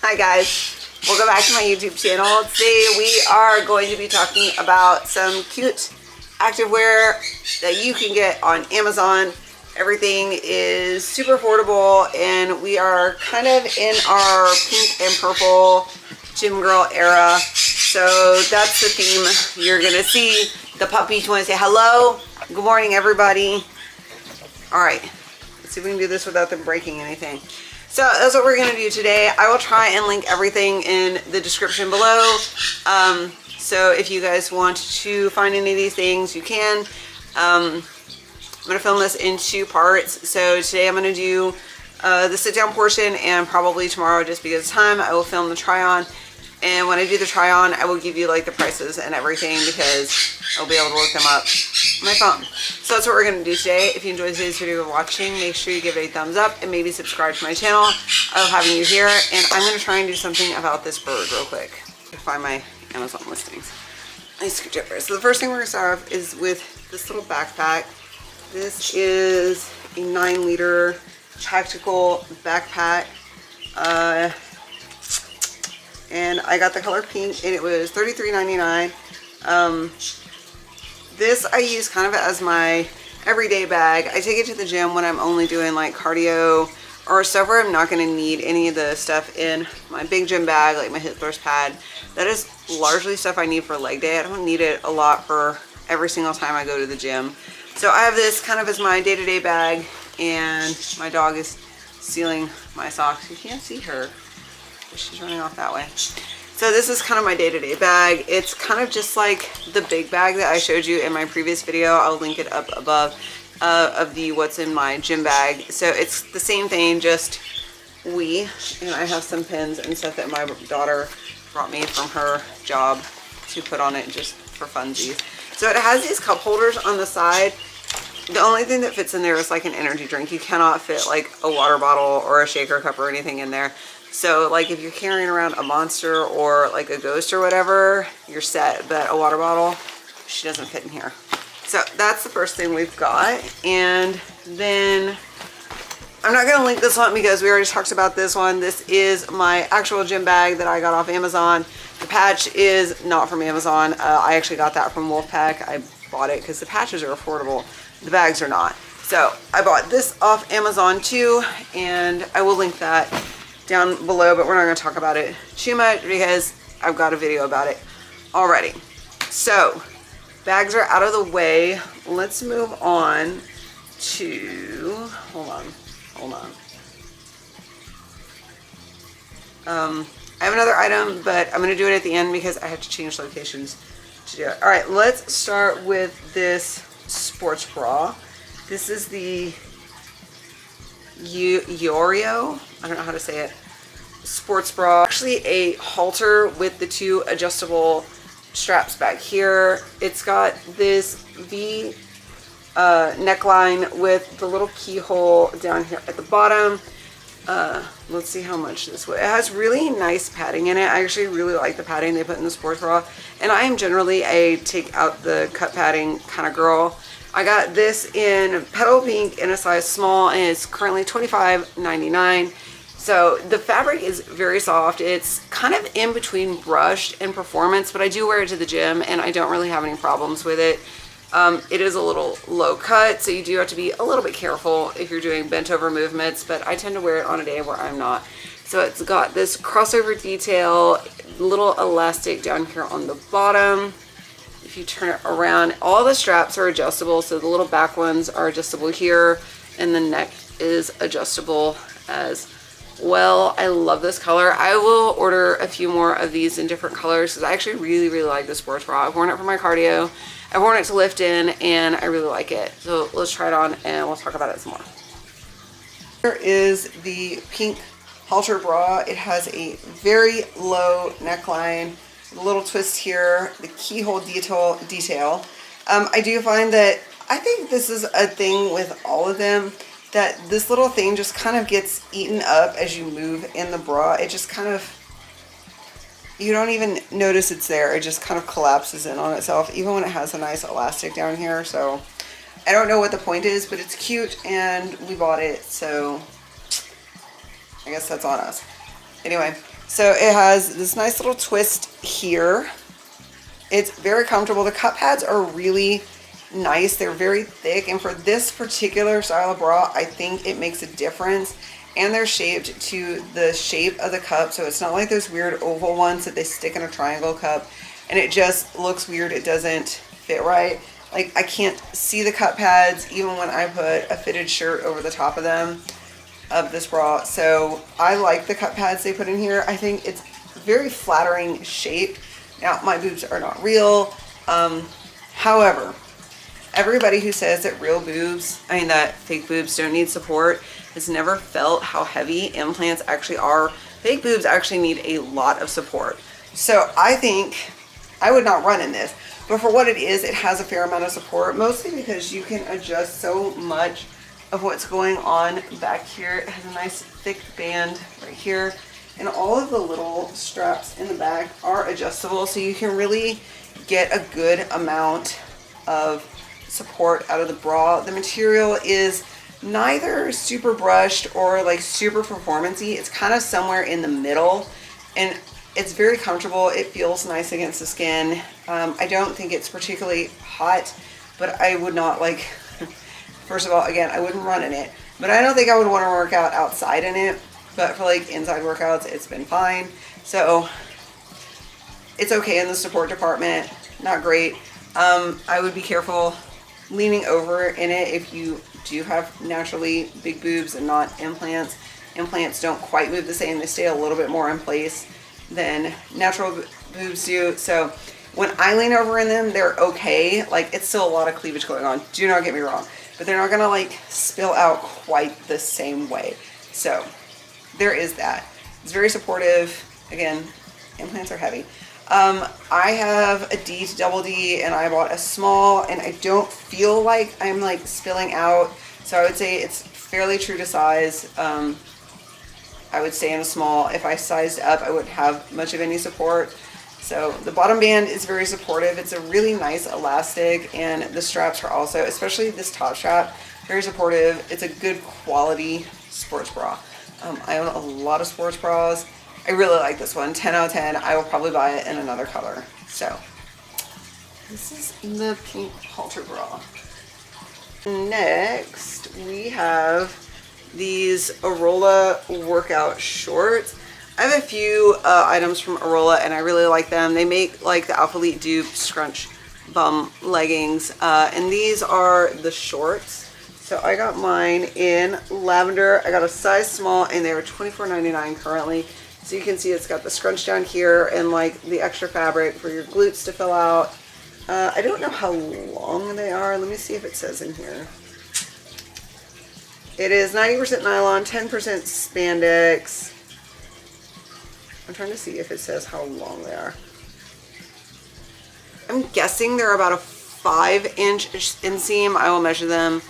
Hi guys, welcome back to my YouTube channel. Today we are going to be talking about some cute activewear that you can get on Amazon. Everything is super affordable and we are kind of in our pink and purple gym girl era. So that's the theme you're gonna see. The puppies want to say hello. Good morning everybody. All right, let's see if we can do this without them breaking anything. So that's what we're going to do today. I will try and link everything in the description below. So if you guys want to find any of these things, you can. I'm going to film this in 2 parts. So today I'm going to do the sit down portion, and probably tomorrow, just because of time, I will film the try on. And when I do the try on, I will give you like the prices and everything because I'll be able to look them up on my phone. So that's what we're going to do today. If you enjoyed today's video of watching, make sure you give it a thumbs up and maybe subscribe to my channel. I love having you here. And I'm going to try and do something about this bird real quick. Find my Amazon listings. Nice screwdriver. So the first thing we're going to start off is with this little backpack. This is a 9-liter tactical backpack. And I got the color pink and it was $33.99. This I use kind of as my everyday bag. I take it to the gym when I'm only doing like cardio or stuff where I'm not going to need any of the stuff in my big gym bag, like my hip thrust pad. That is largely stuff I need for leg day. I don't need it a lot for every single time I go to the gym. So I have this kind of as my day-to-day bag, and my dog is stealing my socks. You can't see her. She's running off that way. So this is kind of my day-to-day bag. It's kind of just like the big bag that I showed you in my previous video. I'll link it up above of the what's in my gym bag. So it's the same thing, just and I have some pins and stuff that my daughter brought me from her job to put on it just for funsies. So it has these cup holders on the side. The only thing that fits in there is like an energy drink. You cannot fit like a water bottle or a shaker cup or anything in there. So like if you're carrying around a Monster or like a Ghost or whatever, you're set. But a water bottle, she doesn't fit in here. So that's the first thing we've got. And then I'm not going to link this one because we already talked about this one. This is my actual gym bag that I got off Amazon. The patch is not from Amazon. I actually got that from Wolfpack. I bought it because the patches are affordable. The bags are not. So I bought this off Amazon too, and I will link that down below, but we're not going to talk about it too much because I've got a video about it already. So bags are out of the way. Let's move on to, hold on. I have another item, but I'm going to do it at the end because I have to change locations to do it. All right, let's start with this sports bra. This is the Aurola, I don't know how to say it, sports bra. Actually a halter with the 2 adjustable straps back here. It's got this V neckline with the little keyhole down here at the bottom. Let's see how much this was. It has really nice padding in it. I actually really like the padding they put in the sports bra, and I am generally a take out the cut padding kind of girl. I got this in petal pink in a size small, and it's currently $25.99. So the fabric is very soft. It's kind of in between brushed and performance, but I do wear it to the gym and I don't really have any problems with it. It is a little low cut, so you do have to be a little bit careful if you're doing bent over movements, but I tend to wear it on a day where I'm not. So it's got this crossover detail, little elastic down here on the bottom. If you turn it around, all the straps are adjustable. So the little back ones are adjustable here, and the neck is adjustable as well. I love this color. I will order a few more of these in different colors because I actually really, really like this sports bra. I've worn it for my cardio. I've worn it to lift in, and I really like it. So let's try it on and we'll talk about it some more. Here is the pink halter bra. It has a very low neckline, a little twist here, the keyhole detail. I do find that, I think this is a thing with all of them, that this little thing just kind of gets eaten up as you move in the bra. It just kind of, you don't even notice it's there. It just kind of collapses in on itself, even when it has a nice elastic down here. So I don't know what the point is, but it's cute and we bought it, so I guess that's on us. Anyway, so it has this nice little twist here. It's very comfortable. The cup pads are really nice. They're very thick, and for this particular style of bra, I think it makes a difference. And they're shaped to the shape of the cup, so it's not like those weird oval ones that they stick in a triangle cup and it just looks weird. It doesn't fit right. Like, I can't see the cup pads even when I put a fitted shirt over the top of them, of this bra. So I like the cup pads they put in here. I think it's very flattering shape. Now, my boobs are not real. However, everybody who says that real boobs, I mean that fake boobs don't need support, has never felt how heavy implants actually are. Fake boobs actually need a lot of support. So I think I would not run in this, but for what it is, it has a fair amount of support, mostly because you can adjust so much of what's going on back here. It has a nice thick band right here, and all of the little straps in the back are adjustable, so you can really get a good amount of support out of the bra. The material is neither super brushed or like super performance-y. It's kind of somewhere in the middle, and it's very comfortable. It feels nice against the skin. I don't think it's particularly hot, but I would not, like, first of all, again, I wouldn't run in it, but I don't think I would want to work out outside in it. But for like inside workouts, it's been fine. So it's okay in the support department. Not great. I would be careful leaning over in it if you do have naturally big boobs and not implants. Implants don't quite move the same. They stay a little bit more in place than natural boobs do. So when I lean over in them, they're okay. Like, it's still a lot of cleavage going on. Do not get me wrong. But they're not gonna like spill out quite the same way. So there is that. It's very supportive. Again, implants are heavy. I have a D to double D, and I bought a small, and I don't feel like I'm like spilling out. So I would say it's fairly true to size. I would stay in a small. If I sized up, I wouldn't have much of any support. So the bottom band is very supportive. It's a really nice elastic, and the straps are also, especially this top strap, very supportive. It's a good quality sports bra. I own a lot of sports bras. I really like this one. 10 out of 10. I will probably buy it in another color. So this is the pink halter bra. Next, we have these Aurola workout shorts. I have a few items from Aurola, and I really like them. They make like the Alphalete dupe scrunch bum leggings, and these are the shorts. So I got mine in lavender. I got a size small, and they were $24.99 currently. So you can see it's got the scrunch down here and like the extra fabric for your glutes to fill out. I don't know how long they are. Let me see if it says in here. It is 90% nylon, 10% spandex. I'm trying to see if it says how long they are. I'm guessing they're about a 5-inch inseam. I will measure them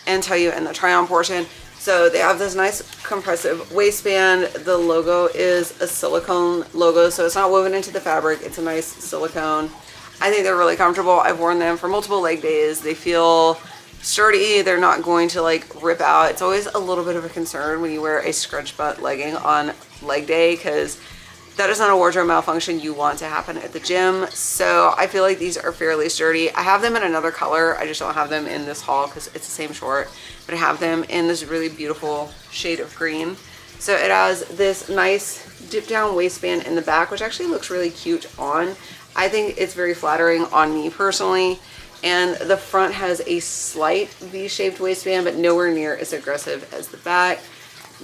and tell you in the try on portion. So they have this nice compressive waistband. The logo is a silicone logo, so it's not woven into the fabric. It's a nice silicone. I think they're really comfortable. I've worn them for multiple leg days. They feel sturdy. They're not going to like rip out. It's always a little bit of a concern when you wear a scrunch butt legging on leg day, because that is not a wardrobe malfunction you want to happen at the gym. So I feel like these are fairly sturdy. I have them in another color. I just don't have them in this haul because it's the same short, but I have them in this really beautiful shade of green. So it has this nice dip down waistband in the back, which actually looks really cute on. I think it's very flattering on me personally. And the front has a slight V-shaped waistband, but nowhere near as aggressive as the back.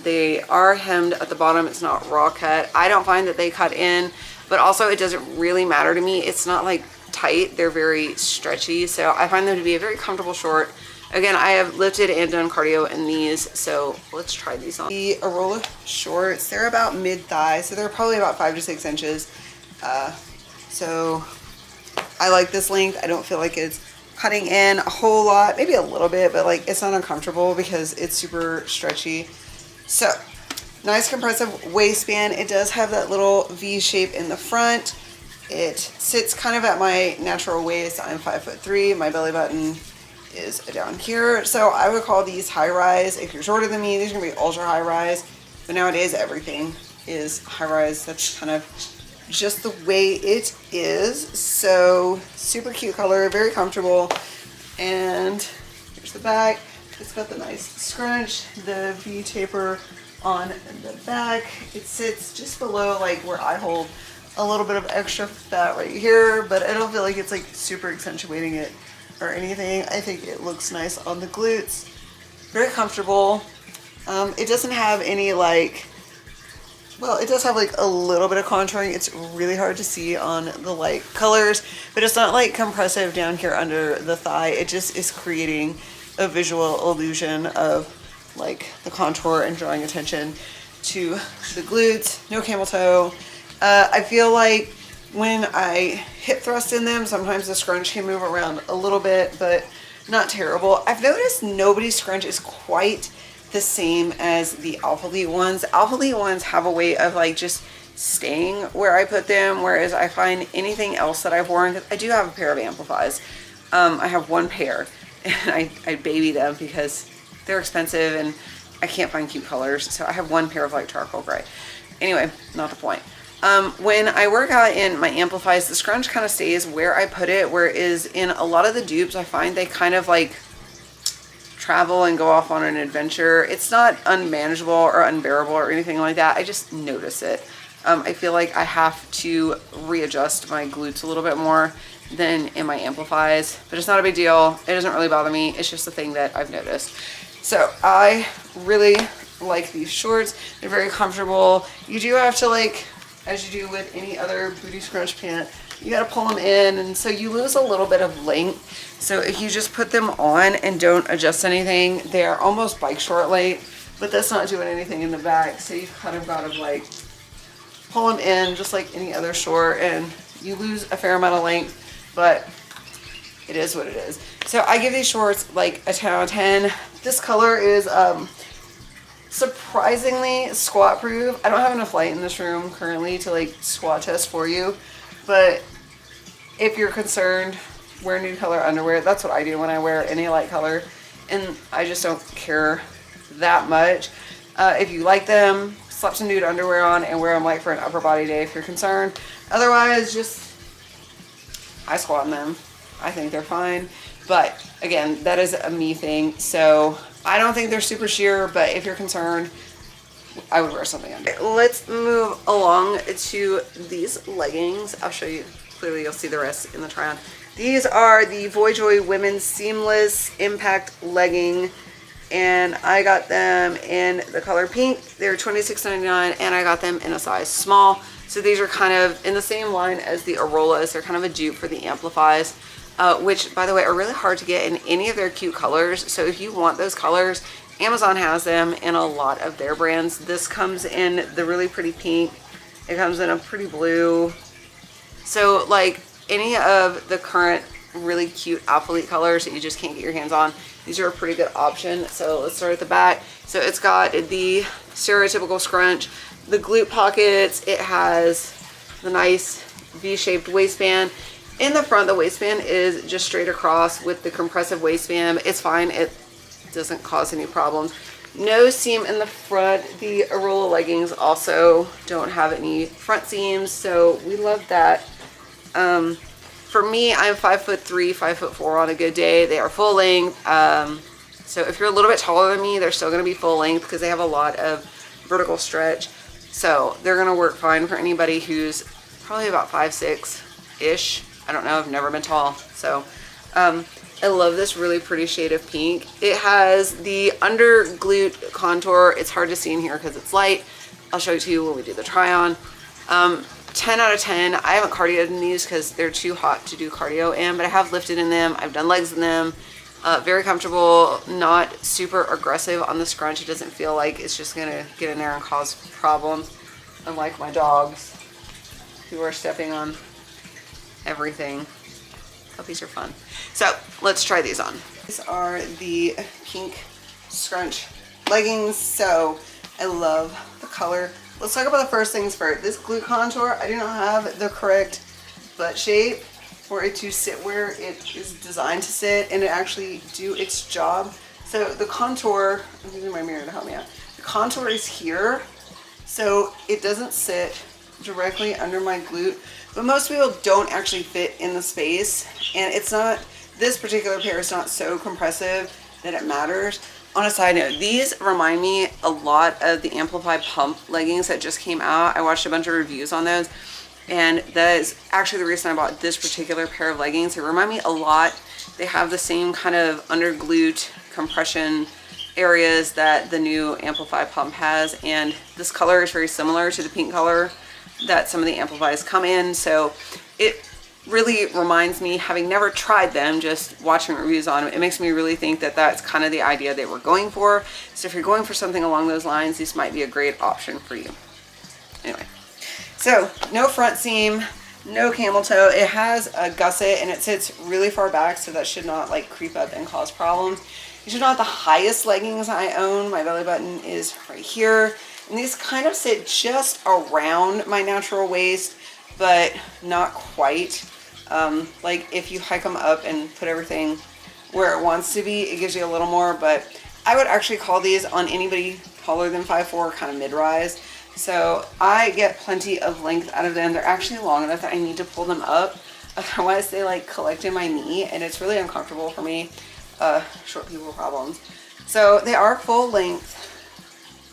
They are hemmed at the bottom. It's not raw cut. I don't find that they cut in, but also it doesn't really matter to me. It's not like tight. They're very stretchy. So I find them to be a very comfortable short. Again, I have lifted and done cardio in these, so let's try these on. The Aurola shorts, they're about mid-thigh, so they're probably about 5 to 6 inches. So I like this length. I don't feel like it's cutting in a whole lot, maybe a little bit, but like it's not uncomfortable because it's super stretchy. So nice compressive waistband. It does have that little V shape in the front. It sits kind of at my natural waist. I'm 5'3". My belly button is down here. So I would call these high rise. If you're shorter than me, these are gonna be ultra high rise. But nowadays everything is high rise. That's kind of just the way it is. So super cute color, very comfortable. And here's the back. It's got the nice scrunch, the V taper on the back. It sits just below like where I hold a little bit of extra fat right here, but I don't feel like it's like super accentuating it or anything. I think it looks nice on the glutes. Very comfortable. It doesn't have any like, well, it does have like a little bit of contouring. It's really hard to see on the light colors, but it's not like compressive down here under the thigh. It just is creating a visual illusion of like the contour and drawing attention to the glutes. No camel toe. I feel like when I hip thrust in them, sometimes the scrunch can move around a little bit, but not terrible. I've noticed nobody's scrunch is quite the same as the Alpha Elite ones. Alpha Elite ones have a way of like just staying where I put them, whereas I find anything else that I've worn, because I do have a pair of Amplifies. I have one pair, and I baby them because they're expensive and I can't find cute colors. So I have one pair of like charcoal gray. Anyway, not the point. When I work out in my Amplifies, the scrunch kind of stays where I put it, whereas in a lot of the dupes, I find they kind of like travel and go off on an adventure. It's not unmanageable or unbearable or anything like that. I just notice it. I feel like I have to readjust my glutes a little bit more than in my Amplifies, but it's not a big deal. It doesn't really bother me. It's just a thing that I've noticed. So I really like these shorts. They're very comfortable. You do have to, like, as you do with any other booty scrunch pant, you got to pull them in, and so you lose a little bit of length. So if you just put them on and don't adjust anything, they're almost bike short length, but that's not doing anything in the back. So you've kind of got to like pull them in just like any other short, and you lose a fair amount of length, but it is what it is. So I give these shorts like a 10 out of 10. This color is surprisingly squat proof. I don't have enough light in this room currently to like squat test for you, but if you're concerned, wear nude color underwear. That's what I do when I wear any light color, and I just don't care that much. If you like them, slap some nude underwear on and wear them like for an upper body day if you're concerned. Otherwise, just I squat in them. I think they're fine, but again, that is a me thing. So I don't think they're super sheer, but if you're concerned, I would wear something under. Let's move along to these leggings. I'll show you. Clearly, you'll see the rest in the try on. These are the Voyjoy Women's Seamless Impact Legging, and I got them in the color pink. They're $26.99, and I got them in a size small. So these are kind of in the same line as the Aurolas. They're kind of a dupe for the Amplifies, which, by the way, are really hard to get in any of their cute colors. So if you want those colors, Amazon has them in a lot of their brands. This comes in the really pretty pink. It comes in a pretty blue. So like any of the current really cute Alpha Elite colors that you just can't get your hands on, these are a pretty good option. So let's start at the back. So it's got the stereotypical scrunch, the glute pockets. It has the nice V-shaped waistband. In the front, the waistband is just straight across with the compressive waistband. It's fine. It doesn't cause any problems. No seam in the front. The Aurola leggings also don't have any front seams, so we love that. For me, I'm 5'3", 5'4" on a good day. They are full length. So if you're a little bit taller than me, they're still going to be full length because they have a lot of vertical stretch. So they're going to work fine for anybody who's probably about 5'6"-ish. I don't know. I've never been tall. So I love this really pretty shade of pink. It has the under glute contour. It's hard to see in here because it's light. I'll show it to you when we do the try on. 10 out of 10. I haven't cardioed in these because they're too hot to do cardio in, but I have lifted in them. I've done legs in them. Very comfortable, not super aggressive on the scrunch. It doesn't feel like it's just going to get in there and cause problems, unlike my dogs who are stepping on everything. Puppies are fun. So let's try these on. These are the pink scrunch leggings. So I love the color. Let's talk about the first things first. This glute contour, I do not have the correct butt shape for it to sit where it is designed to sit and to actually do its job. So the contour, I'm using my mirror to help me out. The contour is here, So it doesn't sit directly under my glute, but most people don't actually fit in the space, and it's not, this particular pair is not so compressive that it matters. On a side note, these remind me a lot of the Amplify Pump leggings that just came out. I watched a bunch of reviews on those, and that is actually the reason I bought this particular pair of leggings. They remind me a lot. They have the same kind of under glute compression areas that the new Amplify Pump has, and this color is very similar to the pink color that some of the Amplifies come in. So it really reminds me, having never tried them, just watching reviews on them, it makes me really think that that's kind of the idea they were going for. So if you're going for something along those lines, these might be a great option for you. Anyway, so no front seam, no camel toe. It has a gusset and it sits really far back, so that should not like creep up and cause problems. These are not the highest leggings I own. My belly button is right here, and these kind of sit just around my natural waist, but not quite. Like if you hike them up and put everything where it wants to be, it gives you a little more, but I would actually call these, on anybody taller than 5'4", kind of mid-rise. So I get plenty of length out of them. They're actually long enough that I need to pull them up. Otherwise they like collect in my knee and it's really uncomfortable for me. Short people problems. So they are full length.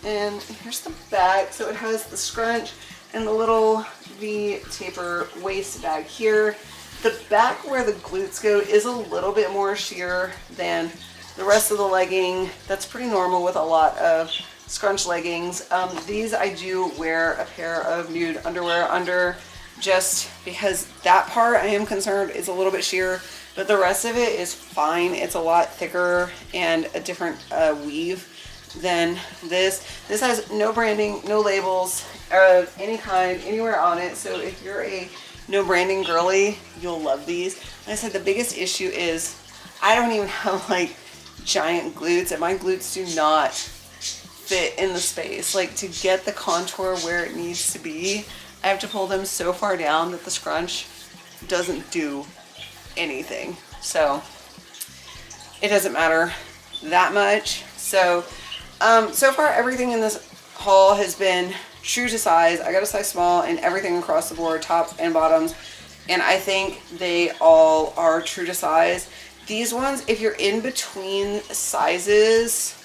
And here's the back. So it has the scrunch and the little V taper waist bag here. The back where the glutes go is a little bit more sheer than the rest of the legging. That's pretty normal with a lot of scrunch leggings. These I do wear a pair of nude underwear under, just because that part I am concerned is a little bit sheer, but the rest of it is fine. It's a lot thicker and a different weave than this. This has no branding, no labels of any kind anywhere on it. So if you're a no branding girly, you'll love these. Like I said, the biggest issue is I don't even have like giant glutes, and my glutes do not fit in the space. Like to get the contour where it needs to be, I have to pull them so far down that the scrunch doesn't do anything. So it doesn't matter that much. So so far everything in this haul has been true to size. I got a size small in everything across the board, tops and bottoms, and I think they all are true to size. These ones, if you're in between sizes,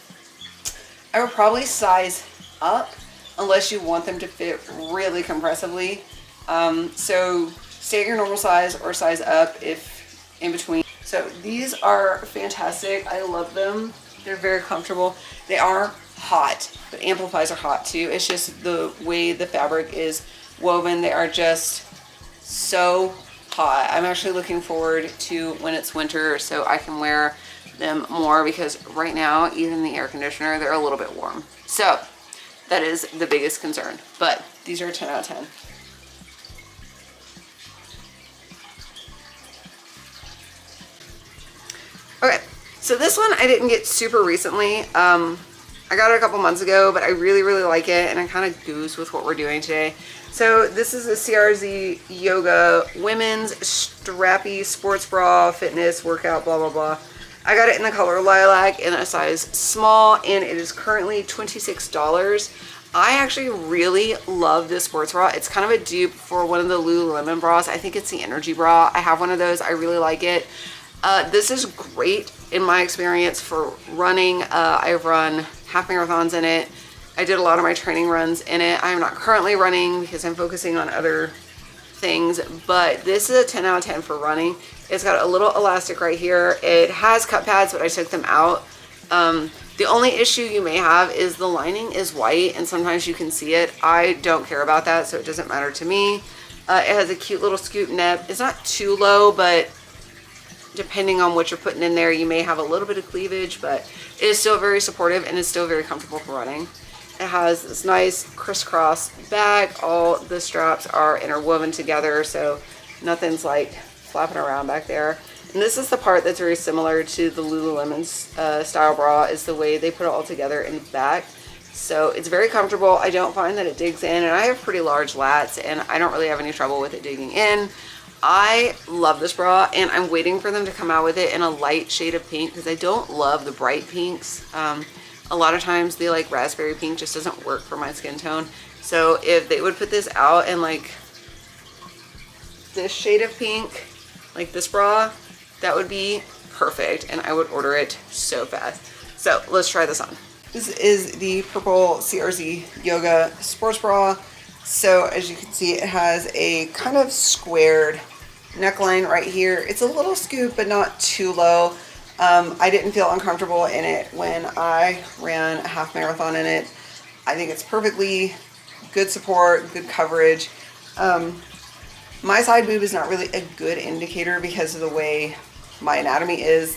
I would probably size up unless you want them to fit really compressively. So stay at your normal size or size up if in between. So these are fantastic. I love them. They're very comfortable. They are hot, but Amplifies are hot too. It's just the way the fabric is woven. They are just so hot. I'm actually looking forward to when it's winter so I can wear them more, because right now, even the air conditioner, they're a little bit warm. So that is the biggest concern, but these are a 10 out of 10. Okay, so this one I didn't get super recently. I got it a couple months ago, but I really, really like it, and it kind of goes with what we're doing today. So this is a CRZ Yoga Women's Strappy Sports Bra, Fitness, Workout, blah, blah, blah. I got it in the color lilac in a size small, and it is currently $26. I actually really love this sports bra. It's kind of a dupe for one of the Lululemon bras. I think it's the Energy Bra. I have one of those. I really like it. This is great in my experience for running. I've run half marathons in it. I did a lot of my training runs in it. I'm not currently running because I'm focusing on other things, but this is a 10 out of 10 for running. It's got a little elastic right here. It has cut pads, but I took them out. The only issue you may have is the lining is white, and sometimes you can see it. I don't care about that, so it doesn't matter to me. It has a cute little scoop neck. It's not too low, but depending on what you're putting in there, you may have a little bit of cleavage, but it is still very supportive and is still very comfortable for running. It has this nice crisscross back. All the straps are interwoven together, so nothing's like flapping around back there. And this is the part that's very similar to the Lululemon's style bra, is the way they put it all together in the back. So it's very comfortable. I don't find that it digs in, and I have pretty large lats, and I don't really have any trouble with it digging in. I love this bra, and I'm waiting for them to come out with it in a light shade of pink, because I don't love the bright pinks. A lot of times the like raspberry pink just doesn't work for my skin tone. So if they would put this out in like this shade of pink, like this bra, that would be perfect, and I would order it so fast. So let's try this on. This is the purple CRZ Yoga sports bra. So as you can see, it has a kind of squared neckline right here. It's a little scoop, but not too low. I didn't feel uncomfortable in it when I ran a half marathon in it. I think it's perfectly good support, good coverage. My side boob is not really a good indicator because of the way my anatomy is.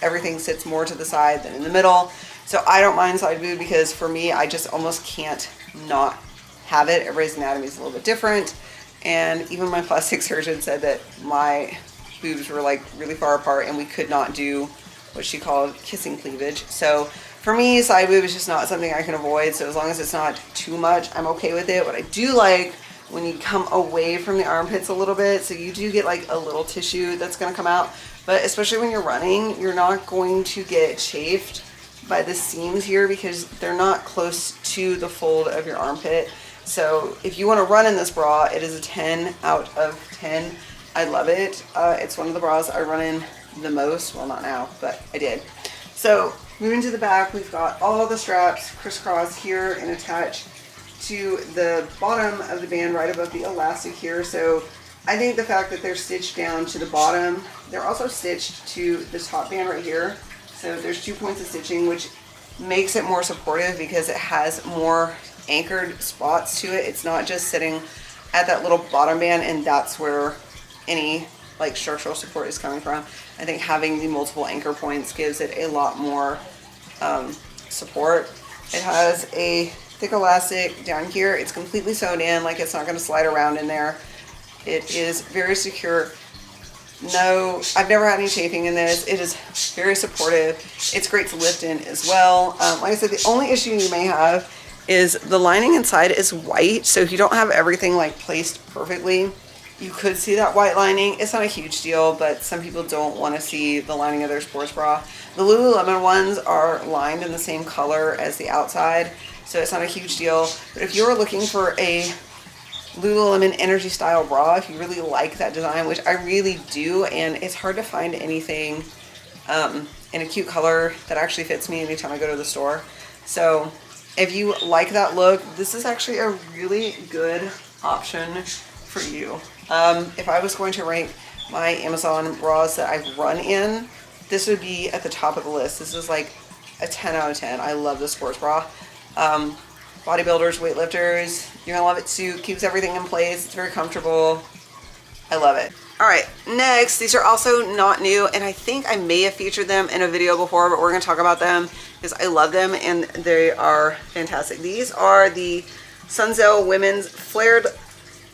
Everything sits more to the side than in the middle. So I don't mind side boob because for me, I just almost can't not have it. Everybody's anatomy is a little bit different. And even my plastic surgeon said that my boobs were like really far apart and we could not do what she called kissing cleavage. So for me, side boob is just not something I can avoid. So as long as it's not too much, I'm okay with it. What I do like when you come away from the armpits a little bit, so you do get like a little tissue that's going to come out, but especially when you're running, you're not going to get chafed by the seams here because they're not close to the fold of your armpit. So if you want to run in this bra, it is a 10 out of 10. I love it. It's one of the bras I run in the most. Well, not now, but I did. So moving to the back, we've got all the straps crisscross here and attached to the bottom of the band right above the elastic here. So I think the fact that they're stitched down to the bottom, they're also stitched to this top band right here. So there's 2 points of stitching, which makes it more supportive because it has more anchored spots to it. It's not just sitting at that little bottom band and that's where any like structural support is coming from. I think having the multiple anchor points gives it a lot more support. It has a thick elastic down here. It's completely sewn in, like it's not going to slide around in there. It is very secure. No, I've never had any chafing in this. It is very supportive. It's great to lift in as well. Like I said, the only issue you may have is the lining inside is white. So if you don't have everything like placed perfectly, you could see that white lining. It's not a huge deal, but some people don't want to see the lining of their sports bra. The Lululemon ones are lined in the same color as the outside, so it's not a huge deal. But if you're looking for a Lululemon energy style bra, if you really like that design, which I really do, and it's hard to find anything in a cute color that actually fits me anytime I go to the store. So if you like that look, this is actually a really good option for you. If I was going to rank my Amazon bras that I run in, this would be at the top of the list. This is like a 10 out of 10. I love this sports bra. Bodybuilders, weightlifters, you're gonna love it too. Keeps everything in place. It's very comfortable. I love it. All right, next, these are also not new, and I think I may have featured them in a video before, but we're gonna talk about them because I love them and they are fantastic. These are the Sunzel women's flared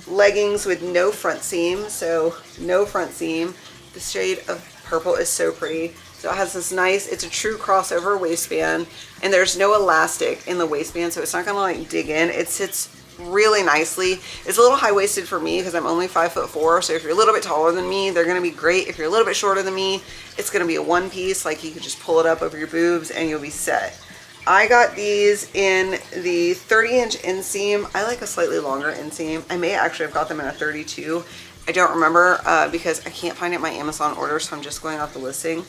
leggings with no front seam. So no front seam. The shade of purple is so pretty. So it has this nice, it's a true crossover waistband, and there's no elastic in the waistband, so it's not gonna like dig in. It sits really nicely. It's a little high-waisted for me because I'm only 5'4", so if you're a little bit taller than me, they're gonna be great. If you're a little bit shorter than me, it's gonna be a one piece, like you could just pull it up over your boobs and you'll be set. I got these in the 30-inch inseam. I like a slightly longer inseam. I may actually have got them in a 32. I don't remember because I can't find it in my Amazon order, so I'm just going off the listing.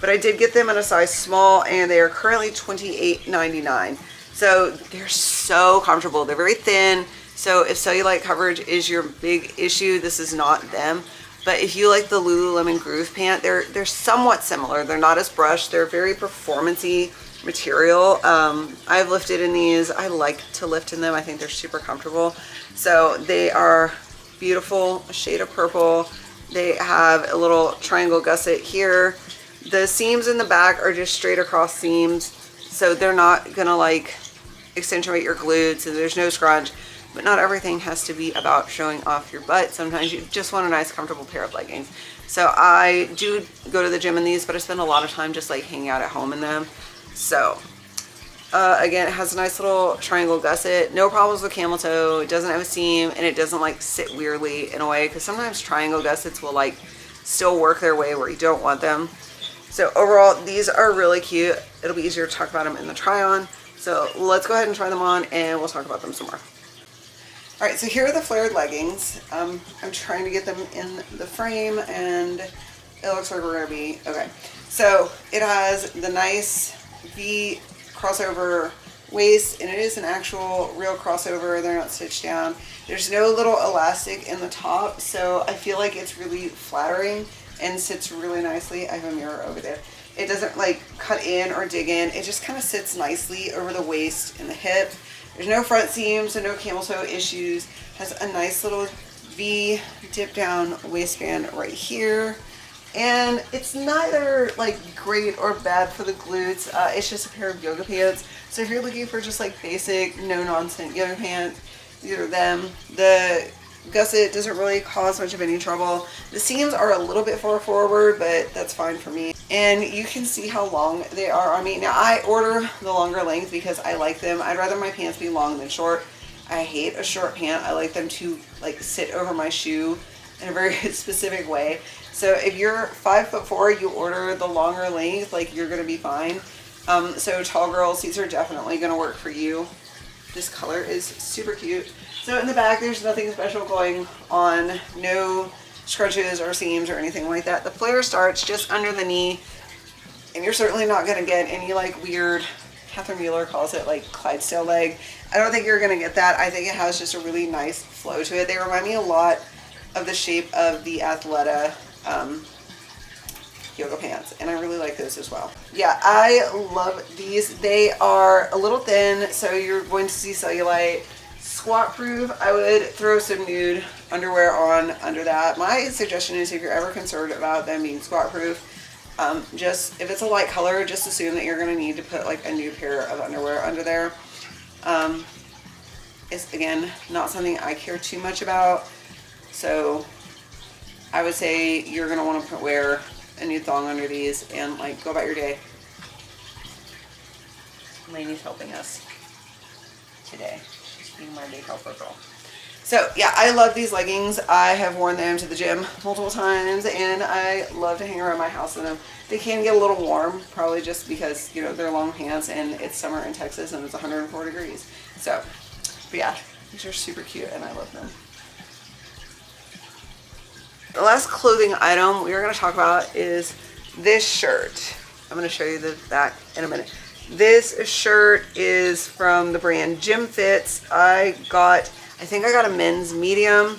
But I did get them in a size small, and they are currently $28.99. So they're so comfortable. They're very thin. So if cellulite coverage is your big issue, this is not them. But if you like the Lululemon Groove Pant, they're somewhat similar. They're not as brushed. They're very performance-y material. I've lifted in these. I like to lift in them. I think they're super comfortable. So they are beautiful, a shade of purple. They have a little triangle gusset here. The seams in the back are just straight across seams, so they're not gonna like accentuate your glutes, and there's no scrunch. But not everything has to be about showing off your butt. Sometimes you just want a nice comfortable pair of leggings. So I do go to the gym in these, but I spend a lot of time just like hanging out at home in them. So again, it has a nice little triangle gusset. No problems with camel toe. It doesn't have a seam, and it doesn't like sit weirdly in a way, because sometimes triangle gussets will like still work their way where you don't want them. So overall, these are really cute. It'll be easier to talk about them in the try on. So let's go ahead and try them on, and we'll talk about them some more. All right, so here are the flared leggings. I'm trying to get them in the frame, and it looks like we're gonna be okay. So it has the nice V crossover waist, and it is an actual real crossover. They're not stitched down. There's no little elastic in the top, so I feel like it's really flattering and sits really nicely. I have a mirror over there. It doesn't like cut in or dig in. It just kind of sits nicely over the waist and the hip. There's no front seams, so no camel toe issues. Has a nice little V dip down waistband right here. And it's neither like great or bad for the glutes. It's just a pair of yoga pants. So if you're looking for just like basic, no nonsense yoga pants, these are them. The gusset doesn't really cause much of any trouble. The seams are a little bit far forward, but that's fine for me. And you can see how long they are on me. Now I order the longer length because I like them. I'd rather my pants be long than short. I hate a short pant. I like them to like sit over my shoe in a very specific way. So if you're 5'4", you order the longer length, like you're gonna be fine. So tall girls, these are definitely gonna work for you. This color is super cute. So in the back, there's nothing special going on. No scrunches or seams or anything like that. The flare starts just under the knee, and you're certainly not gonna get any like weird, Catherine Mueller calls it like Clydesdale leg. I don't think you're gonna get that. I think it has just a really nice flow to it. They remind me a lot of the shape of the Athleta yoga pants, and I really like those as well. Yeah, I love these. They are a little thin, so you're going to see cellulite. Squat proof. I would throw some nude underwear on under that. My suggestion is if you're ever concerned about them being squat proof, just if it's a light color, just assume that you're going to need to put like a new pair of underwear under there. It's again not something I care too much about, so I would say you're going to want to wear a new thong under these and like go about your day. Lainey's helping us today. She's being my big helper girl. So yeah, I love these leggings. I have worn them to the gym multiple times, and I love to hang around my house in them. They can get a little warm, probably just because, you know, they're long pants and it's summer in Texas and it's 104 degrees. So, but yeah, these are super cute and I love them. The last clothing item we are going to talk about is this shirt. I'm going to show you that in a minute. This shirt is from the brand Gym Fits. I think I got a men's medium,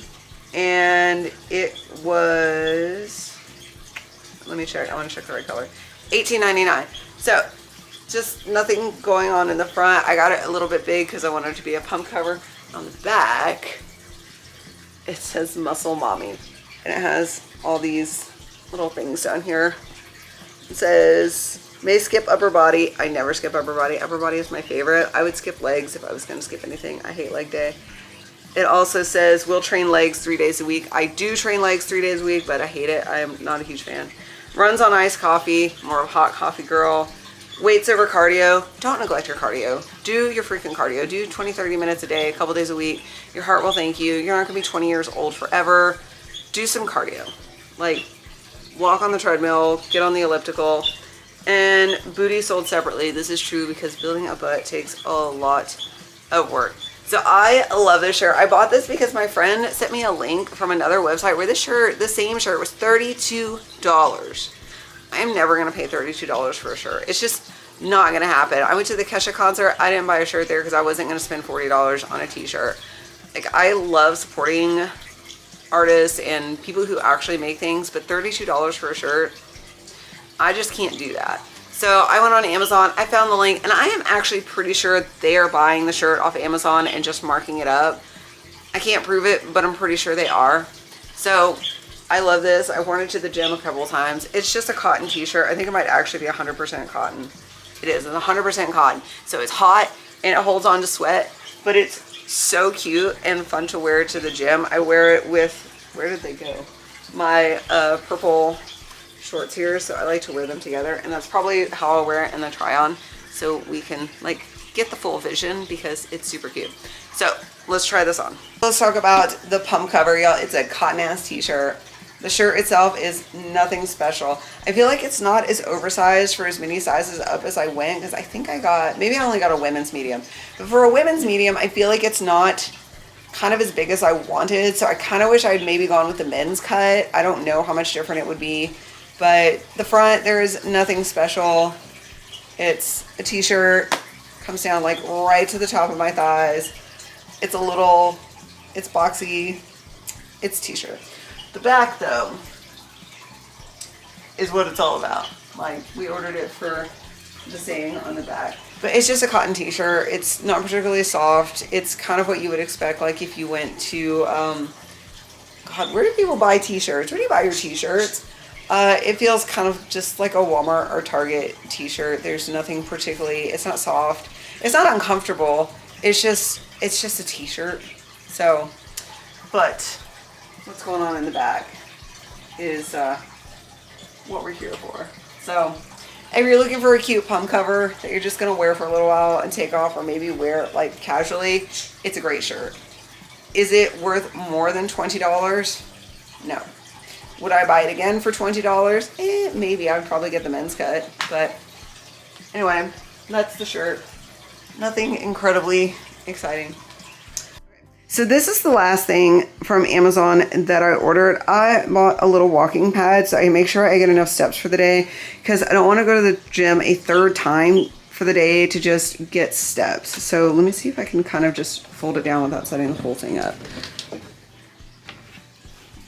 and it was, let me check, I want to check the right color, $18.99. So just nothing going on in the front. I got it a little bit big because I wanted it to be a pump cover. On the back, it says Muscle Mommy. And it has all these little things down here. It says, may skip upper body. I never skip upper body. Upper body is my favorite. I would skip legs if I was going to skip anything. I hate leg day. It also says, we'll train legs 3 days a week. I do train legs 3 days a week, but I hate it. I am not a huge fan. Runs on iced coffee. More of a hot coffee girl. Weights over cardio. Don't neglect your cardio. Do your freaking cardio. Do 20-30 minutes a day, a couple days a week. Your heart will thank you. You're not going to be 20 years old forever. Do some cardio, like walk on the treadmill, get on the elliptical, and booty sold separately. This is true because building a butt takes a lot of work. So I love this shirt. I bought this because my friend sent me a link from another website where the same shirt was $32. I am never going to pay $32 for a shirt. It's just not going to happen. I went to the Kesha concert. I didn't buy a shirt there because I wasn't going to spend $40 on a t-shirt. Like, I love supporting artists and people who actually make things, but $32 for a shirt, I just can't do that. So I went on Amazon, I found the link, and I am actually pretty sure they are buying the shirt off Amazon and just marking it up. I can't prove it, but I'm pretty sure they are. So I love this. I worn it to the gym a couple of times. It's just a cotton t-shirt. I think it might actually be 100% cotton. It is, it's 100% cotton. So it's hot and it holds on to sweat, but it's so cute and fun to wear to the gym. I wear it with, where did they go? My purple shorts here, so I like to wear them together, and that's probably how I'll wear it in the try-on, so we can like get the full vision because it's super cute. So let's try this on. Let's talk about the pump cover, y'all. It's a cotton ass t-shirt. The shirt itself is nothing special. I feel like it's not as oversized for as many sizes up as I went, because I think maybe I only got a women's medium. But for a women's medium, I feel like it's not kind of as big as I wanted. So I kind of wish I'd maybe gone with the men's cut. I don't know how much different it would be. But the front, there is nothing special. It's a t-shirt, comes down like right to the top of my thighs. It's a little, it's boxy, it's t-shirt. The back though is what it's all about. Like, we ordered it for the saying on the back. But it's just a cotton t-shirt. It's not particularly soft. It's kind of what you would expect, like if you went to, God, where do people buy t-shirts? Where do you buy your t-shirts? It feels kind of just like a Walmart or Target t-shirt. There's nothing particularly, it's not soft. It's not uncomfortable. It's just a t-shirt. So, but what's going on in the back is what we're here for. So, if you're looking for a cute pump cover that you're just going to wear for a little while and take off, or maybe wear it like casually, it's a great shirt. Is it worth more than $20? No. Would I buy it again for $20? Maybe. I would probably get the men's cut. But anyway, that's the shirt. Nothing incredibly exciting. So this is the last thing from Amazon that I ordered. I bought a little walking pad so I can make sure I get enough steps for the day, because I don't want to go to the gym a third time for the day to just get steps. So let me see if I can kind of just fold it down without setting the whole thing up.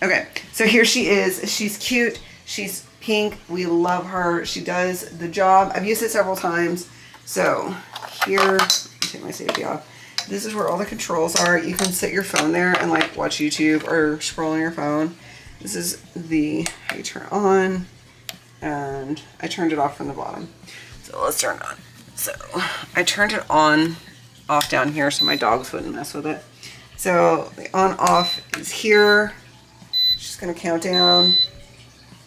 Okay, so here she is. She's cute. She's pink. We love her. She does the job. I've used it several times. So here, take my safety off. This is where all the controls are. You can set your phone there and like watch YouTube or scroll on your phone. This is the, how you turn it on, and I turned it off from the bottom. So let's turn it on. So I turned it on, off down here so my dogs wouldn't mess with it. So the on off is here. She's gonna count down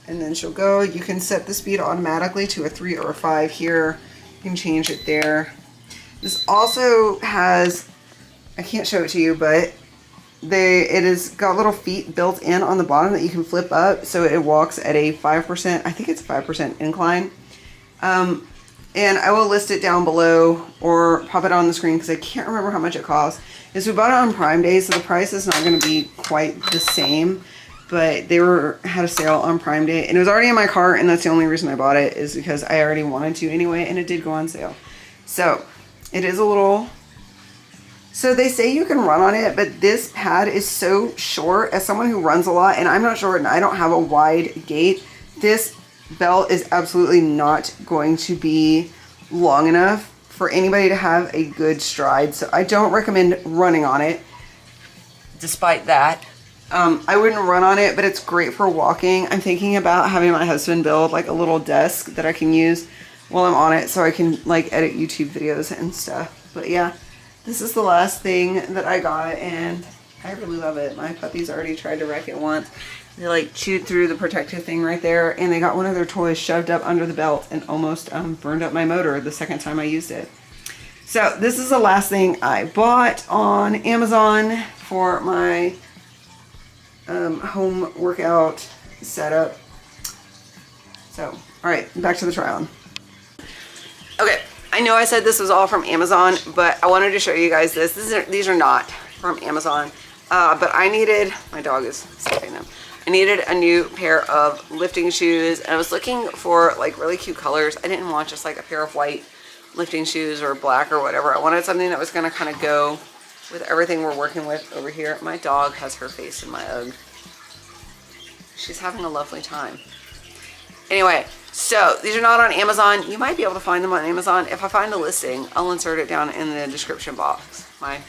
and then she'll go. You can set the speed automatically to a 3 or a 5 here. You can change it there. This also has, I can't show it to you, but it has got little feet built in on the bottom that you can flip up, so it walks at a 5%, I think it's a 5% incline. And I will list it down below or pop it on the screen because I can't remember how much it costs. Is we bought it on Prime Day, so the price is not going to be quite the same, but they had a sale on Prime Day, and it was already in my cart, and that's the only reason I bought it, is because I already wanted to anyway, and it did go on sale. So it is a little, so they say you can run on it, but this pad is so short. As someone who runs a lot, and I'm not short and I don't have a wide gait, this belt is absolutely not going to be long enough for anybody to have a good stride. So I don't recommend running on it. Despite that, I wouldn't run on it, but it's great for walking. I'm thinking about having my husband build like a little desk that I can use while I'm on it, so I can like edit YouTube videos and stuff. But yeah, this is the last thing that I got, and I really love it. My puppies already tried to wreck it once. They like chewed through the protective thing right there, and they got one of their toys shoved up under the belt and almost burned up my motor the second time I used it. So this is the last thing I bought on Amazon for my home workout setup. So, all right, back to the try on. Okay, I know I said this was all from Amazon, but I wanted to show you guys this. These are not from Amazon, but I needed, my dog is sniffing them. I needed a new pair of lifting shoes, and I was looking for like really cute colors. I didn't want just like a pair of white lifting shoes or black or whatever. I wanted something that was gonna kind of go with everything we're working with over here. My dog has her face in my Ugg. She's having a lovely time. Anyway, so these are not on Amazon. You might be able to find them on Amazon. If I find a listing, I'll insert it down in the description box. My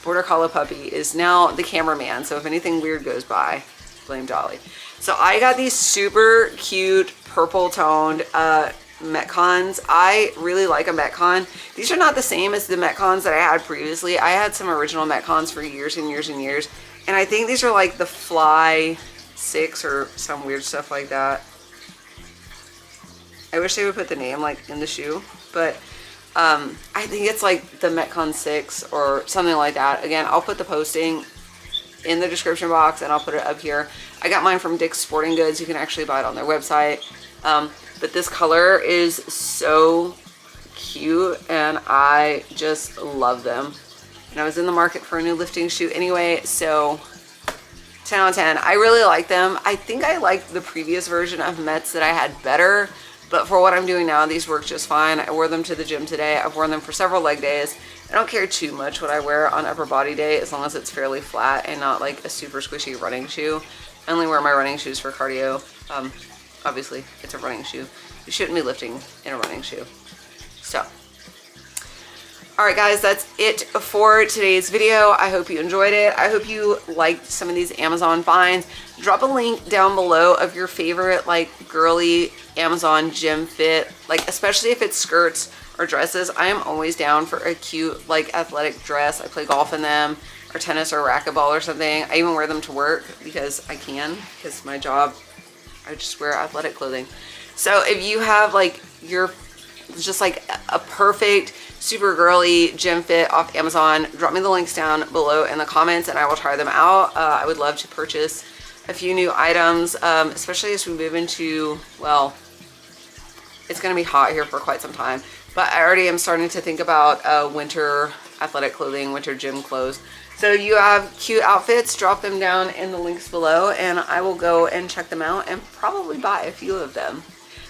border collie puppy is now the cameraman, so if anything weird goes by, blame Dolly. So I got these super cute purple toned Metcons. I really like a Metcon. These are not the same as the Metcons that I had previously. I had some original Metcons for years and years and years, and I think these are like the Fly 6 or some weird stuff like that. I wish they would put the name like in the shoe, but I think it's like the Metcon 6 or something like that. Again, I'll put the posting in the description box and I'll put it up here. I got mine from Dick's Sporting Goods. You can actually buy it on their website. But this color is so cute and I just love them. and I was in the market for a new lifting shoe anyway, so 10 out of 10. I really like them. I think I liked the previous version of Mets that I had better, but for what I'm doing now, these work just fine. I wore them to the gym today. I've worn them for several leg days. I don't care too much what I wear on upper body day as long as it's fairly flat and not like a super squishy running shoe. I only wear my running shoes for cardio. Obviously, it's a running shoe. You shouldn't be lifting in a running shoe. So, all right, guys, that's it for today's video. I hope you enjoyed it. I hope you liked some of these Amazon finds. Drop a link down below of your favorite like girly Amazon gym fit, like especially if it's skirts or dresses. I am always down for a cute like athletic dress. I play golf in them, or tennis or racquetball or something. I even wear them to work because I can, because my job, I just wear athletic clothing. So if you have like just like a perfect super girly gym fit off Amazon, drop me the links down below in the comments and I will try them out. I would love to purchase a few new items, especially as we move into, well, it's going to be hot here for quite some time, but I already am starting to think about winter athletic clothing, winter gym clothes. So if you have cute outfits, drop them down in the links below and I will go and check them out and probably buy a few of them.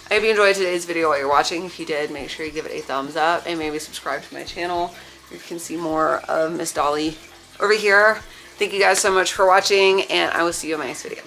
I hope you enjoyed today's video while you're watching. If you did, make sure you give it a thumbs up and maybe subscribe to my channel. You can see more of Miss Dolly over here. Thank you guys so much for watching and I will see you in my next video.